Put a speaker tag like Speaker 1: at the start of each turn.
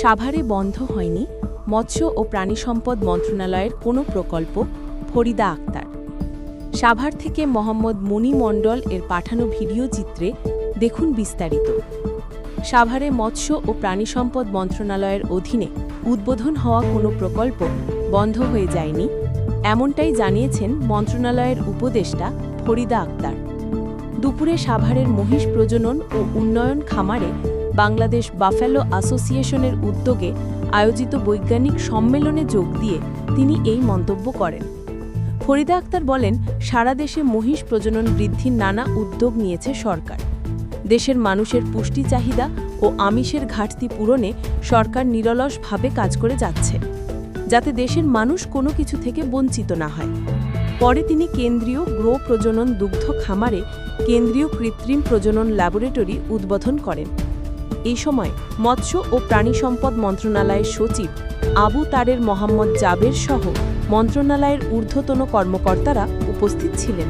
Speaker 1: সাভারে বন্ধ হয়নি মৎস্য ও প্রাণী সম্পদ মন্ত্রণালয়ের কোনো প্রকল্প। ফরিদা আক্তার। সাভার থেকে মোহাম্মদ মুনি মণ্ডল এর পাঠানো ভিডিও চিত্রে দেখুন বিস্তারিত। সাভারে মৎস্য ও প্রাণী সম্পদ মন্ত্রণালয়ের অধীনে উদ্বোধন হওয়া কোনো প্রকল্প বন্ধ হয়ে যায়নি, এমনটাই জানিয়েছেন মন্ত্রণালয়ের উপদেষ্টা ফরিদা আক্তার। দুপুরে সাভারের মহিষ প্রজনন ও উন্নয়ন খামারে বাংলাদেশ বাফেলো অ্যাসোসিয়েশনের উদ্যোগে আয়োজিত বৈজ্ঞানিক সম্মেলনে যোগ দিয়ে তিনি এই মন্তব্য করেন। ফরিদা আক্তার বলেন, সারা দেশে মহিষ প্রজনন বৃদ্ধির নানা উদ্যোগ নিয়েছে সরকার। দেশের মানুষের পুষ্টি চাহিদা ও আমিষের ঘাটতি পূরণে সরকার নিরলসভাবে কাজ করে যাচ্ছে, যাতে দেশের মানুষ কোনো কিছু থেকে বঞ্চিত না হয়। পরে তিনি কেন্দ্রীয় গ্রো প্রজনন দুগ্ধ খামারে কেন্দ্রীয় কৃত্রিম প্রজনন ল্যাবরেটরি উদ্বোধন করেন। এই সময় মৎস্য ও প্রাণী সম্পদ মন্ত্রণালয়ের সচিব আবু তারের মোহাম্মদ জাবের সহ মন্ত্রণালয়ের ঊর্ধ্বতন কর্মকর্তারা উপস্থিত ছিলেন।